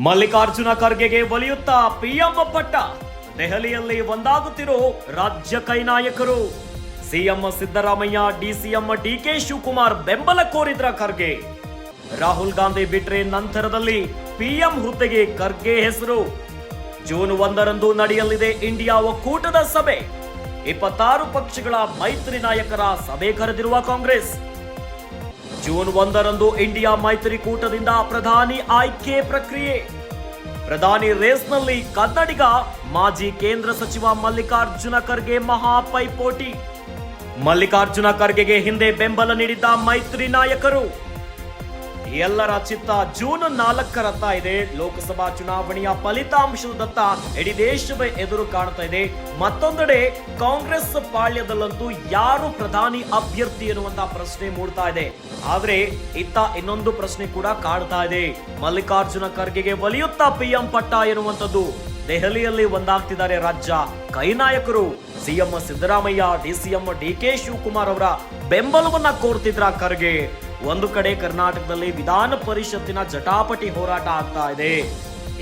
Mallikarjuna ಖರ್ಗೆಗೆ ಒಲಿಯುತ್ತಾ PM ಪಟ್ಟ. ದೆಹಲಿಯಲ್ಲಿ ಒಂದಾಗುತ್ತಿರೋ ರಾಜ್ಯ ಕೈ ನಾಯಕರು. ಸಿಎಂ ಸಿದ್ದರಾಮಯ್ಯ, ಡಿಸಿಎಂ ಡಿಕೆ ಶಿವಕುಮಾರ್ ಬೆಂಬಲ ಕೋರಿದ್ರ ಖರ್ಗೆ. ರಾಹುಲ್ ಗಾಂಧಿ ಬಿಟ್ರೆ ನಂತರದಲ್ಲಿ ಪಿಎಂ ಹುದ್ದೆಗೆ ಖರ್ಗೆ ಹೆಸರು. ಜೂನ್ 1ರಂದು ನಡೆಯಲಿದೆ ಇಂಡಿಯಾ ಒಕ್ಕೂಟದ ಸಭೆ. 26 ಪಕ್ಷಗಳ ಮೈತ್ರಿ ನಾಯಕರ ಸಭೆ ಕರೆದಿರುವ ಕಾಂಗ್ರೆಸ್. ಜೂನ್ 1ರಂದು ಇಂಡಿಯಾ ಮೈತ್ರಿಕೂಟದಿಂದ ಪ್ರಧಾನಿ ಆಯ್ಕೆ ಪ್ರಕ್ರಿಯೆ. ಪ್ರಧಾನಿ ರೇಸ್ನಲ್ಲಿ ಕನ್ನಡಿಗ ಮಾಜಿ ಕೇಂದ್ರ ಸಚಿವ ಮಲ್ಲಿಕಾರ್ಜುನ ಖರ್ಗೆ ಮಹಾ ಪೈಪೋಟಿ. ಮಲ್ಲಿಕಾರ್ಜುನ ಖರ್ಗೆಗೆ ಹಿಂದೆ ಬೆಂಬಲ ನೀಡಿದ್ದ ಮೈತ್ರಿ ನಾಯಕರು. ಎಲ್ಲರ ಚಿತ್ತ ಜೂನ್ 4ರತ್ತ ಇದೆ. ಲೋಕಸಭಾ ಚುನಾವಣೆಯ ಫಲಿತಾಂಶದತ್ತ ಇಡೀ ದೇಶವೇ ಎದುರು ಕಾಣ್ತಾ ಇದೆ. ಮತ್ತೊಂದೆಡೆ ಕಾಂಗ್ರೆಸ್ ಪಾಳ್ಯದಲ್ಲಂತೂ ಯಾರು ಪ್ರಧಾನಿ ಅಭ್ಯರ್ಥಿ ಎನ್ನುವಂತ ಪ್ರಶ್ನೆ ಮೂಡ್ತಾ ಇದೆ. ಆದ್ರೆ ಇತ್ತ ಇನ್ನೊಂದು ಪ್ರಶ್ನೆ ಕೂಡ ಕಾಡ್ತಾ ಇದೆ. ಮಲ್ಲಿಕಾರ್ಜುನ ಖರ್ಗೆಗೆ ಒಲಿಯುತ್ತಾ ಪಿಎಂ ಪಟ್ಟ ಎನ್ನುವಂಥದ್ದು. ದೆಹಲಿಯಲ್ಲಿ ಒಂದಾಗ್ತಿದ್ದಾರೆ ರಾಜ್ಯ ಕೈ ನಾಯಕರು. ಸಿಎಂ ಸಿದ್ದರಾಮಯ್ಯ, ಡಿಸಿಎಂ ಡಿಕೆ ಶಿವಕುಮಾರ್ ಅವರ ಬೆಂಬಲವನ್ನ ಕೋರ್ತಿದ್ರ ಖರ್ಗೆ. ಒಂದು ಕಡೆ ಕರ್ನಾಟಕದಲ್ಲಿ ವಿಧಾನ ಪರಿಷತ್ತಿನ ಜಟಾಪಟಿ ಹೋರಾಟ ಆಗ್ತಾ ಇದೆ.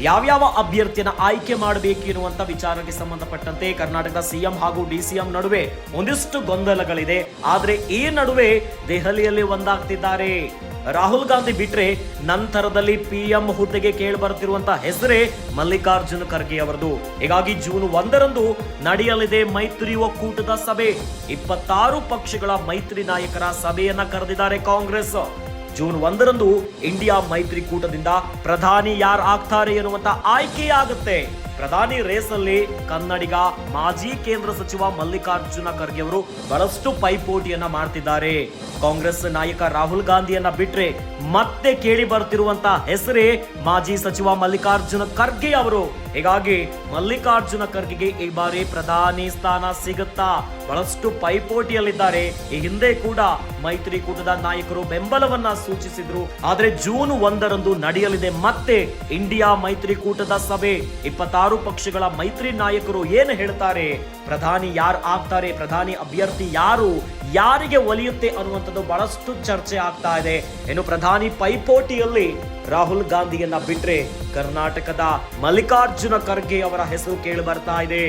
ಯಾವ್ಯಾವ ಅಭ್ಯರ್ಥಿಯನ್ನ ಆಯ್ಕೆ ಮಾಡಬೇಕು ಎನ್ನುವಂತ ವಿಚಾರಕ್ಕೆ ಸಂಬಂಧಪಟ್ಟಂತೆ ಕರ್ನಾಟಕದ ಸಿಎಂ ಹಾಗೂ ಡಿಸಿಎಂ ನಡುವೆ ಒಂದಿಷ್ಟು ಗೊಂದಲಗಳಿದೆ. ಆದ್ರೆ ಈ ನಡುವೆ ದೆಹಲಿಯಲ್ಲಿ ಒಂದಾಗ್ತಿದ್ದಾರೆ. ರಾಹುಲ್ ಗಾಂಧಿ ಬಿಟ್ರೆ ನಂತರದಲ್ಲಿ ಪಿಎಂ ಹುದ್ದೆಗೆ ಕೇಳಿ ಬರುತ್ತಿರುವಂತಹ ಹೆಸರೇ ಮಲ್ಲಿಕಾರ್ಜುನ ಖರ್ಗೆ ಅವರದು. ಹೀಗಾಗಿ ಜೂನ್ 1ರಂದು ನಡೆಯಲಿದೆ ಮೈತ್ರಿ ಒಕ್ಕೂಟದ ಸಭೆ. 26 ಪಕ್ಷಗಳ ಮೈತ್ರಿ ನಾಯಕರ ಸಭೆಯನ್ನ ಕರೆದಿದ್ದಾರೆ ಕಾಂಗ್ರೆಸ್. ಜೂನ್ 1ರಂದು ಇಂಡಿಯಾ ಮೈತ್ರಿಕೂಟದಿಂದ ಪ್ರಧಾನಿ ಯಾರು ಆಗ್ತಾರೆ ಎನ್ನುವಂತ ಆಯ್ಕೆಯಾಗುತ್ತೆ. ಪ್ರಧಾನಿ ರೇಸಲ್ಲಿ ಕನ್ನಡಿಗ ಮಾಜಿ ಕೇಂದ್ರ ಸಚಿವ ಮಲ್ಲಿಕಾರ್ಜುನ ಖರ್ಗೆ ಅವರು ಬಹಳಷ್ಟು ಪೈಪೋಟಿಯನ್ನ ಮಾಡ್ತಿದ್ದಾರೆ. ಕಾಂಗ್ರೆಸ್ ನಾಯಕ ರಾಹುಲ್ ಗಾಂಧಿಯನ್ನ ಬಿಟ್ರೆ ಮತ್ತೆ ಕೇಳಿ ಬರ್ತಿರುವಂತ ಹೆಸರೇ ಮಾಜಿ ಸಚಿವ ಮಲ್ಲಿಕಾರ್ಜುನ ಖರ್ಗೆ ಅವರು. ಹೀಗಾಗಿ ಮಲ್ಲಿಕಾರ್ಜುನ ಖರ್ಗೆಗೆ ಈ ಬಾರಿ ಪ್ರಧಾನಿ ಸ್ಥಾನ ಸಿಗುತ್ತಾ? ಬಹಳಷ್ಟು ಪೈಪೋಟಿಯಲ್ಲಿದ್ದಾರೆ. ಈ ಹಿಂದೆ ಕೂಡ ಮೈತ್ರಿಕೂಟದ ನಾಯಕರು ಬೆಂಬಲವನ್ನ ಸೂಚಿಸಿದ್ರು. ಆದ್ರೆ ಜೂನ್ 1ರಂದು ನಡೆಯಲಿದೆ ಮತ್ತೆ ಇಂಡಿಯಾ ಮೈತ್ರಿಕೂಟದ ಸಭೆ. 26 ಪಕ್ಷಗಳ ಮೈತ್ರಿ ನಾಯಕರು ಏನು ಹೇಳ್ತಾರೆ, ಪ್ರಧಾನಿ ಯಾರು ಆಗ್ತಾರೆ, ಪ್ರಧಾನಿ ಅಭ್ಯರ್ಥಿ ಯಾರು, ಯಾರಿಗೆ ಒಲಿಯುತ್ತೆ ಅನ್ನುವಂಥದ್ದು ಬಹಳಷ್ಟು ಚರ್ಚೆ ಆಗ್ತಾ ಇದೆ. ಇನ್ನು ಪ್ರಧಾನಿ ಪೈಪೋಟಿಯಲ್ಲಿ ರಾಹುಲ್ ಗಾಂಧಿಯನ್ನ ಬಿಟ್ರೆ ಕರ್ನಾಟಕದ ಮಲ್ಲಿಕಾರ್ಜುನ ಖರ್ಗೆ ಅವರ ಹೆಸರು ಕೇಳಿ ಬರ್ತಾ ಇದೆ.